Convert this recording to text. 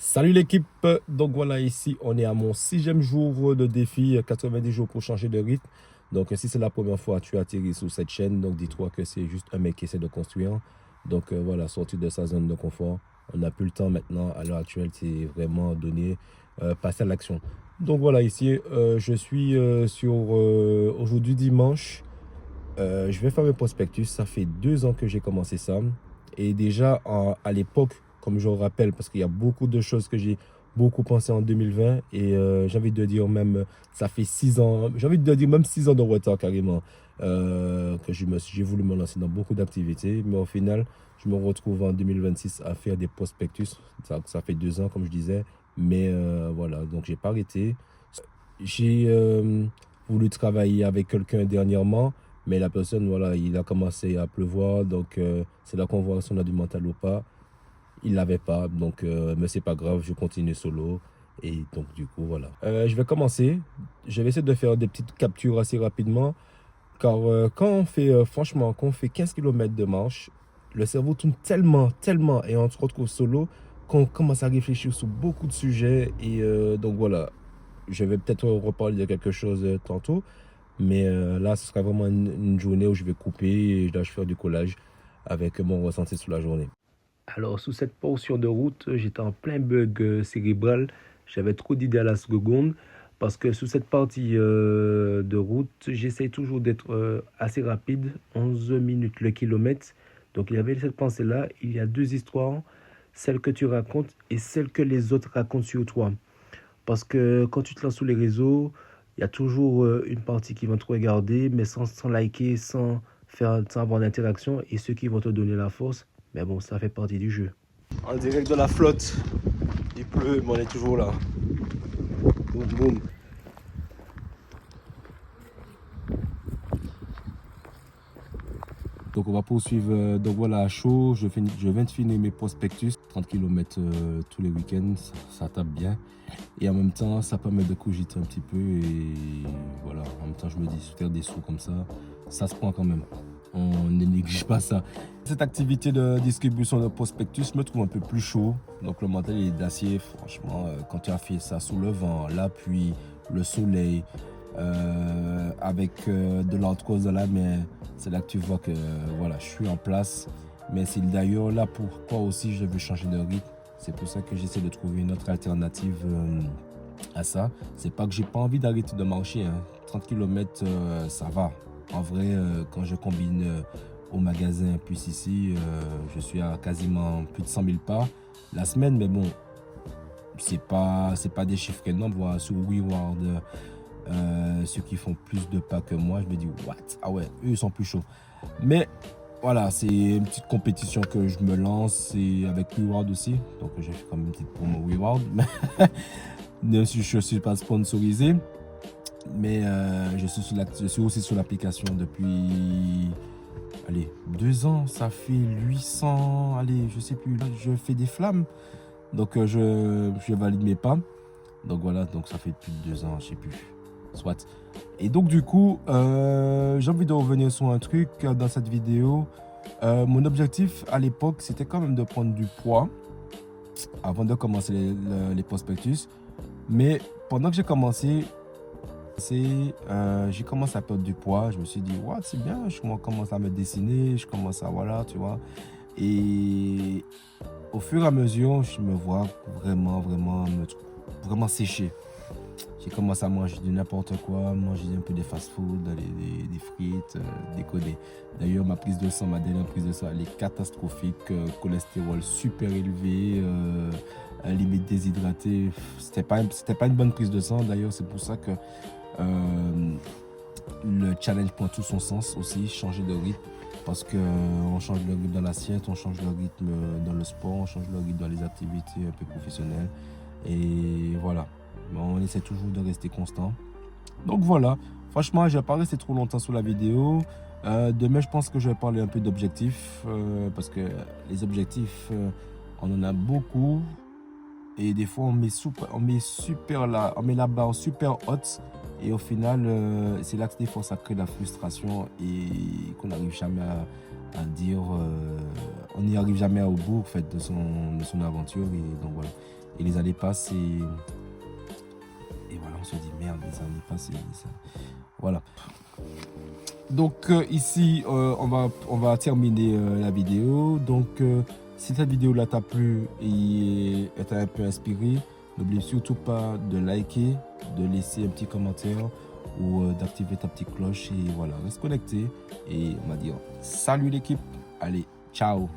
Salut l'équipe, donc voilà ici on est à mon sixième jour de défi 90 jours pour changer de rythme. Donc si c'est la première fois que tu atterris sur cette chaîne, donc dis-toi que c'est juste un mec qui essaie de construire. Donc voilà, sortir de sa zone de confort. On n'a plus le temps maintenant, à l'heure actuelle c'est vraiment donné, passer à l'action. Donc voilà ici je suis sur aujourd'hui dimanche. Je vais faire le prospectus, ça fait 2 ans que j'ai commencé ça. Et déjà, à l'époque, comme je le rappelle, parce qu'il y a beaucoup de choses que j'ai beaucoup pensé en 2020, et j'ai envie de dire même, ça fait 6 ans, j'ai envie de dire même 6 ans de retard carrément, que j'ai voulu me lancer dans beaucoup d'activités. Mais au final, je me retrouve en 2026 à faire des prospectus. Ça fait 2 ans, comme je disais. Mais voilà, donc j'ai pas arrêté. J'ai voulu travailler avec quelqu'un dernièrement. Mais la personne, voilà, il a commencé à pleuvoir, donc c'est là qu'on voit si on a du mental ou pas. Il l'avait pas, donc mais c'est pas grave, je continue solo. Et donc du coup, voilà. Je vais commencer. Je vais essayer de faire des petites captures assez rapidement. Car quand on fait, franchement, quand on fait 15 km de marche, le cerveau tourne tellement, tellement, et on se retrouve solo, qu'on commence à réfléchir sur beaucoup de sujets. Et donc voilà, je vais peut-être reparler de quelque chose tantôt. Mais là, ce sera vraiment une journée où je vais couper et là, je vais faire du collage avec mon ressenti sur la journée. Alors, sous cette portion de route, j'étais en plein bug cérébral. J'avais trop d'idées à la seconde parce que sous cette partie de route, j'essaie toujours d'être assez rapide, 11 minutes le kilomètre. Donc, il y avait cette pensée-là. Il y a deux histoires, celle que tu racontes et celle que les autres racontent sur toi. Parce que quand tu te lances sur les réseaux, il y a toujours une partie qui vont te regarder, mais sans liker, sans avoir d'interaction, et ceux qui vont te donner la force, mais bon, ça fait partie du jeu. En direct de la flotte, il pleut, mais on est toujours là. Boum, boum. Donc on va poursuivre, donc voilà, à chaud, je viens de finir mes prospectus, 30 km tous les week-ends, ça tape bien. Et en même temps, ça permet de cogiter un petit peu et voilà, en même temps je me dis, faire des sous comme ça se prend quand même. On ne néglige pas ça. Cette activité de distribution de prospectus me trouve un peu plus chaud. Donc le mental est d'acier, franchement, quand tu as fait ça sous le vent, la pluie, le soleil, avec de l'arthrose dans la main, c'est là que tu vois que voilà, je suis en place. Mais c'est d'ailleurs là pourquoi aussi je veux changer de rythme. C'est pour ça que j'essaie de trouver une autre alternative à ça. C'est pas que j'ai pas envie d'arrêter de marcher, hein. 30 km, ça va. En vrai, quand je combine au magasin puis ici, je suis à quasiment plus de 100 000 pas la semaine. Mais bon, c'est pas des chiffres énormes. Voilà, sur WeWard, ceux qui font plus de pas que moi, je me dis, what? Ah ouais, eux, ils sont plus chauds. Mais voilà, c'est une petite compétition que je me lance et avec Reward aussi. Donc j'ai fait comme une petite promo Reward. Même si je ne suis pas sponsorisé. Mais je suis aussi sur l'application depuis allez, 2 ans. Ça fait 800. Allez, je sais plus. Je fais des flammes. Donc je valide mes pas. Donc voilà, donc ça fait plus de 2 ans, je sais plus. Soit. Et donc du coup, j'ai envie de revenir sur un truc dans cette vidéo. Mon objectif à l'époque, c'était quand même de prendre du poids avant de commencer les prospectus. Mais pendant que j'ai commencé, j'ai commencé à perdre du poids. Je me suis dit, ouais, c'est bien, je commence à me dessiner, je commence à, voilà, tu vois. Et au fur et à mesure, je me vois vraiment sécher. J'ai commencé à manger du n'importe quoi, manger un peu de fast-food, des frites, déconner. D'ailleurs, ma dernière prise de sang, elle est catastrophique. Cholestérol super élevé, limite déshydraté. C'était pas une bonne prise de sang. D'ailleurs, c'est pour ça que le challenge prend tout son sens aussi, changer de rythme. Parce qu'on change le rythme dans l'assiette, on change le rythme dans le sport, on change le rythme dans les activités un peu professionnelles. Et voilà. On essaie toujours de rester constant. Donc voilà, franchement, je vais pas rester trop longtemps sur la vidéo. Demain, je pense que je vais parler un peu d'objectifs. Parce que les objectifs, on en a beaucoup. Et des fois, on met la barre super haute. Et au final, c'est là que des fois, ça crée de la frustration et qu'on n'arrive jamais à dire. On n'y arrive jamais au bout en fait, de son aventure. Et donc voilà. et les années passent et voilà, on se dit merde, les années passent et ça. Voilà. Donc ici, on va terminer la vidéo. Donc si cette vidéo là t'a plu et t'a un peu inspiré, n'oublie surtout pas de liker, de laisser un petit commentaire ou d'activer ta petite cloche et voilà, reste connecté et on va dire salut l'équipe, allez, ciao.